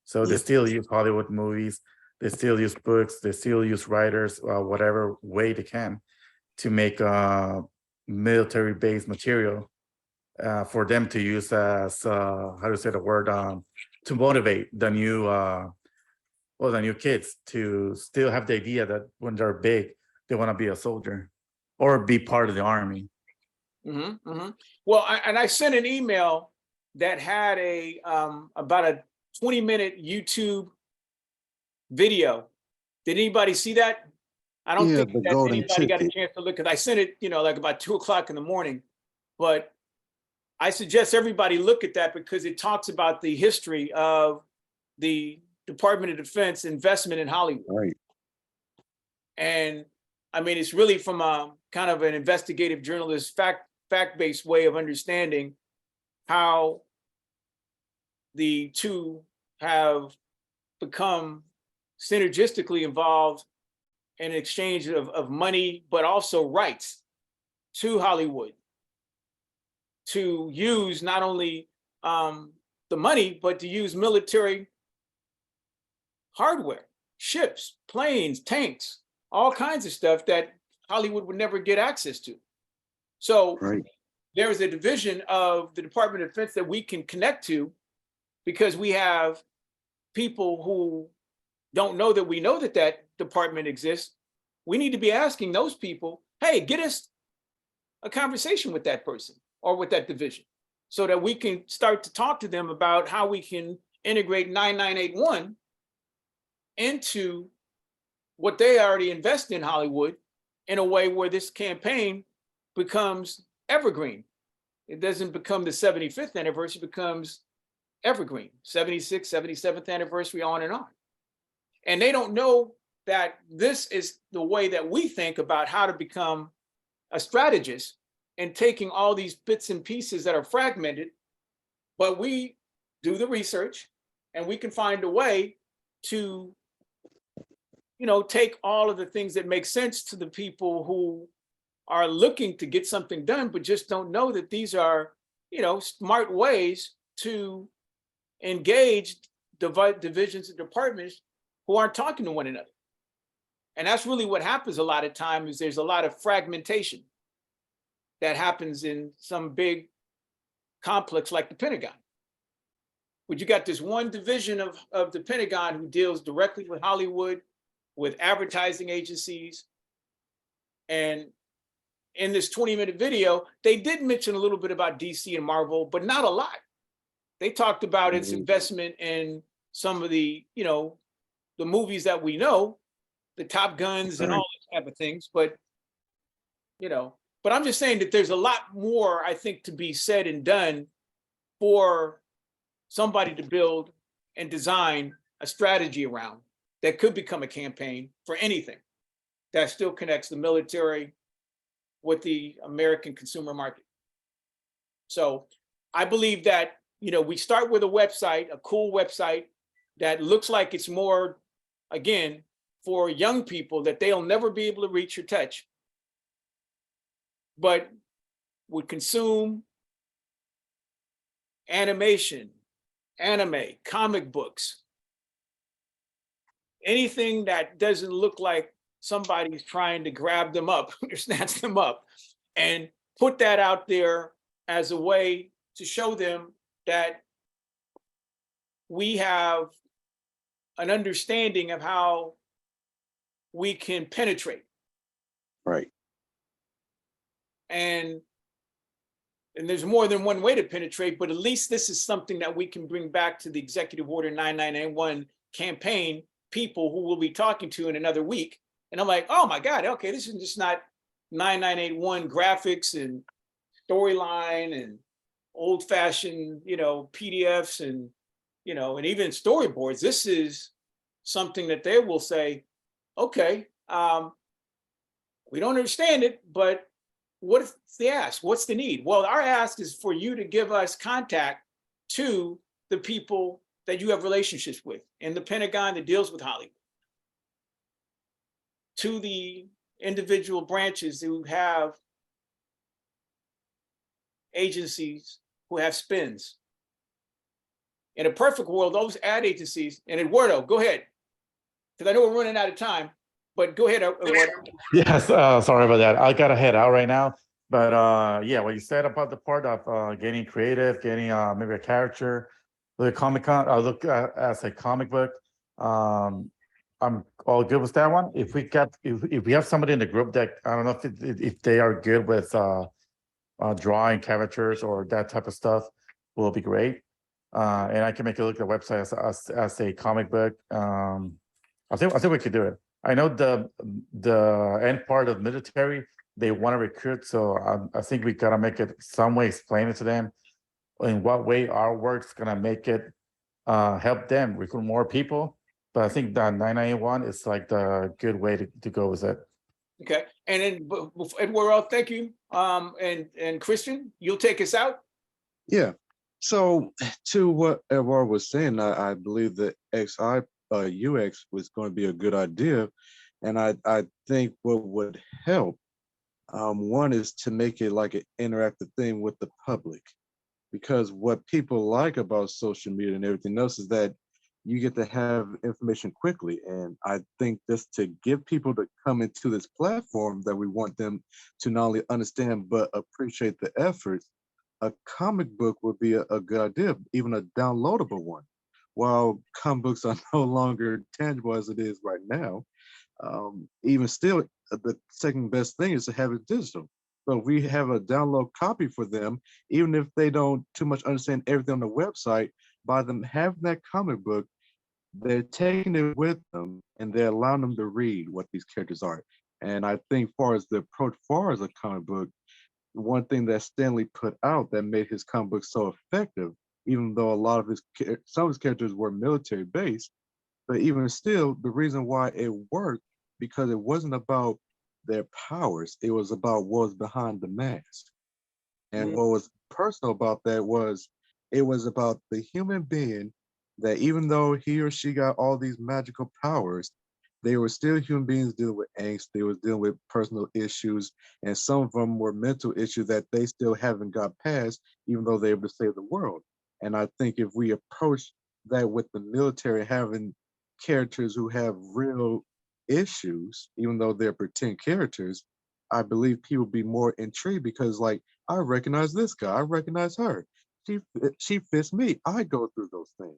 So they still use Hollywood movies. They still use books. They still use writers, whatever way they can, to make military-based material for them to use as how to say the word, to motivate the new kids to still have the idea that when they're big, they want to be a soldier or be part of the army. Well, I sent an email that had about a 20-minute YouTube video. Did anybody see that? I don't think that anybody got a chance to look, because I sent it, like about 2:00 in the morning. But I suggest everybody look at that, because it talks about the history of the Department of Defense investment in Hollywood. Right. And I mean, it's really from a kind of an investigative journalist, fact-based way of understanding how the two have become synergistically involved in exchange of money, but also rights to Hollywood to use not only the money, but to use military hardware, ships, planes, tanks, all kinds of stuff that Hollywood would never get access to. So there is a division of the Department of Defense that we can connect to, because we have people who don't know that we know that that department exists. We need to be asking those people, hey, get us a conversation with that person or with that division, so that we can start to talk to them about how we can integrate 9981 into what they already invest in Hollywood in a way where this campaign becomes evergreen. It doesn't become the 75th anniversary, it becomes evergreen, 76th, 77th anniversary, on and on. And they don't know that this is the way that we think about how to become a strategist, and taking all these bits and pieces that are fragmented, but we do the research and we can find a way to, take all of the things that make sense to the people who are looking to get something done, but just don't know that these are, smart ways to engage divisions and departments who aren't talking to one another. And that's really what happens a lot of times, is there's a lot of fragmentation that happens in some big complex like the Pentagon. But you got this one division of the Pentagon who deals directly with Hollywood, with advertising agencies. And in this 20-minute video, they did mention a little bit about DC and Marvel, but not a lot. They talked about its investment in some of the, the movies that we know, the Top Guns and all those type of things. But, but I'm just saying that there's a lot more, I think, to be said and done for somebody to build and design a strategy around that could become a campaign for anything that still connects the military with the American consumer market. So I believe that, we start with a website, a cool website that looks like it's more, again, for young people that they'll never be able to reach or touch, but would consume animation, anime, comic books, anything that doesn't look like somebody's trying to grab them up or snatch them up, and put that out there as a way to show them that we have an understanding of how we can penetrate. Right. And there's more than one way to penetrate, but at least this is something that we can bring back to the Executive Order 9991 campaign people who we'll be talking to in another week. And I'm like, oh my God, okay, this is just not 9981 graphics and storyline and old fashioned, PDFs and, and even storyboards. This is something that they will say, okay, we don't understand it, but what's the ask? What's the need? Well, our ask is for you to give us contact to the people that you have relationships with in the Pentagon that deals with Hollywood, to the individual branches who have agencies who have spins. In a perfect world, those ad agencies, and Eduardo, go ahead, because I know we're running out of time, but go ahead, Eduardo. Yes, sorry about that. I gotta head out right now. But yeah, what you said about the part of getting creative, getting maybe a character, the Comic-Con, look as a comic book. I'm all good with that one. If we have somebody in the group that, I don't know if they are good with drawing caricatures or that type of stuff, will be great. And I can make a look at the website as a comic book. I think we could do it. I know the end part of military, they want to recruit, so I think we gotta make it some way, explain it to them in what way our work's gonna make it help them recruit more people. But I think that 991 is like the good way to go with it. Okay, and then Eduardo, thank you. And Christian, you'll take us out. Yeah. So to what Edward was saying, I believe that UX was going to be a good idea. And I think what would help, one is to make it like an interactive thing with the public. Because what people like about social media and everything else is that you get to have information quickly. And I think just to give people to come into this platform that we want them to not only understand, but appreciate the efforts, a comic book would be a good idea, even a downloadable one. While comic books are no longer tangible as it is right now, even still, the second best thing is to have it digital. So if we have a download copy for them, even if they don't too much understand everything on the website, by them having that comic book, they're taking it with them and they're allowing them to read what these characters are. And I think far as the approach far as a comic book, one thing that Stanley put out that made his comic book so effective, even though a lot of some of his characters were military based, but even still, the reason why it worked, because it wasn't about their powers, it was about what was behind the mask. And what was personal about that was, it was about the human being that even though he or she got all these magical powers, they were still human beings dealing with angst, they was dealing with personal issues, and some of them were mental issues that they still haven't got past, even though they're able to save the world. And I think if we approach that with the military having characters who have real issues, even though they're pretend characters, I believe people be more intrigued because, like, I recognize this guy, I recognize her. she fits me. I go through those things.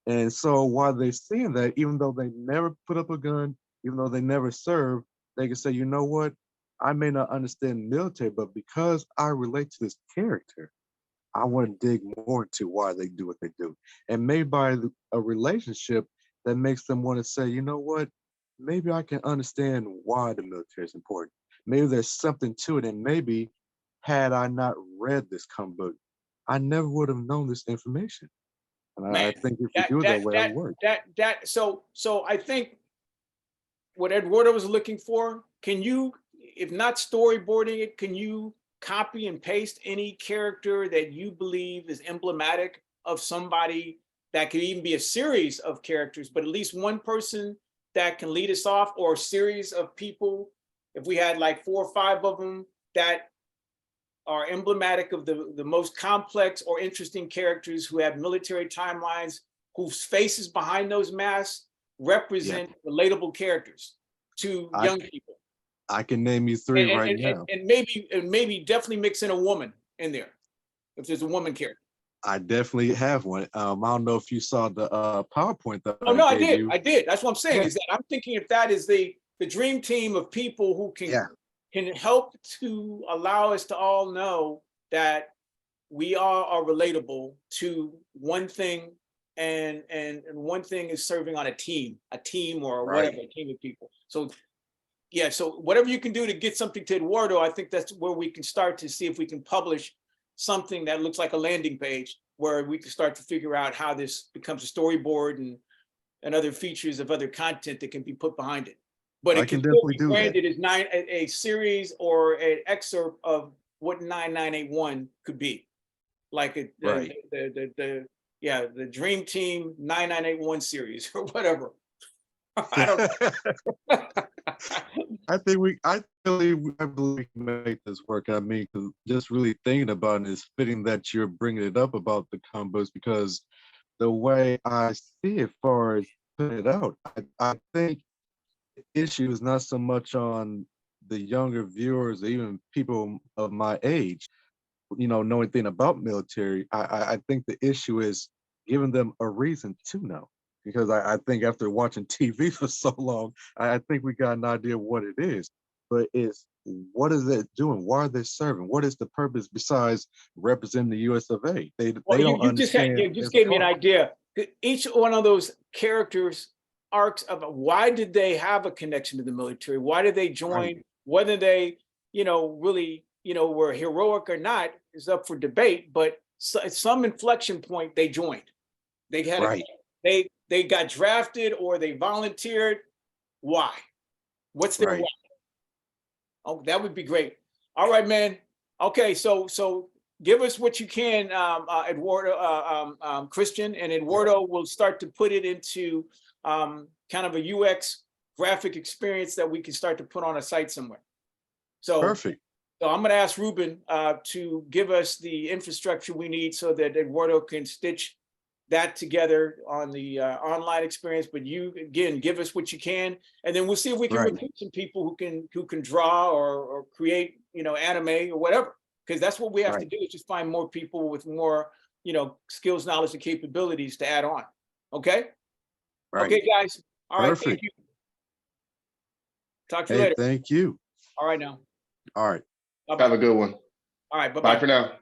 And so while they're seeing that, even though they never put up a gun, even though they never serve, they can say, you know what? I may not understand the military, but because I relate to this character, I want to dig more into why they do what they do. And maybe by a relationship that makes them want to say, you know what? Maybe I can understand why the military is important. Maybe there's something to it. And maybe had I not read this comic book, I never would have known this information. And I Man, think if we do it that way, it'll work. So I think what Eduardo was looking for, can you, if not storyboarding it, can you copy and paste any character that you believe is emblematic of somebody that could even be a series of characters, but at least one person that can lead us off, or a series of people, if we had like 4 or 5 of them that are emblematic of the most complex or interesting characters who have military timelines, whose faces behind those masks represent relatable characters to young people. I can name you 3 right now. And maybe definitely mix in a woman in there, if there's a woman character. I definitely have one. I don't know if you saw the PowerPoint that Oh no, I gave did. you. I did. That's what I'm saying. Is that I'm thinking if that is the dream team of people who can help to allow us to all know that we all are relatable to one thing, and one thing is serving on a team or whatever, a team of people. So yeah, so whatever you can do to get something to Eduardo, I think that's where we can start to see if we can publish something that looks like a landing page, where we can start to figure out how this becomes a storyboard and other features of other content that can be put behind it. But it can still be branded as a series or an excerpt of what 9981 could be, like the Dream Team 9981 series or whatever. I don't. I believe we can make this work. I mean, 'cause just really thinking about it, it's fitting that you're bringing it up about the combos, because the way I see it, far as putting it out, I think the issue is not so much on the younger viewers, or even people of my age, know anything about military. I think the issue is giving them a reason to know. Because I think after watching TV for so long, I think we got an idea of what it is. But it's, what is it doing? Why are they serving? What is the purpose besides representing the US of A? They don't understand. You just gave me an idea. Each one of those characters arcs of why did they have a connection to the military? Why did they join? Whether they, really, were heroic or not is up for debate. But at some inflection point, they joined. They had they got drafted or they volunteered. Why? What's their why? Oh, that would be great. All right, man. Okay, so give us what you can, Eduardo, Christian, and Eduardo will start to put it into kind of a UX graphic experience that we can start to put on a site somewhere. So perfect. So I'm going to ask Ruben to give us the infrastructure we need so that Eduardo can stitch that together on the online experience. But you, again, give us what you can, and then we'll see if we can recruit some people who can draw or create, anime or whatever, because that's what we have to do, is just find more people with more, skills, knowledge, and capabilities to add on. Okay. Okay, guys. All right. Thank you. Talk to you later. Thank you. All right now. All right. Bye-bye. Have a good one. All right. Bye-bye. Bye for now.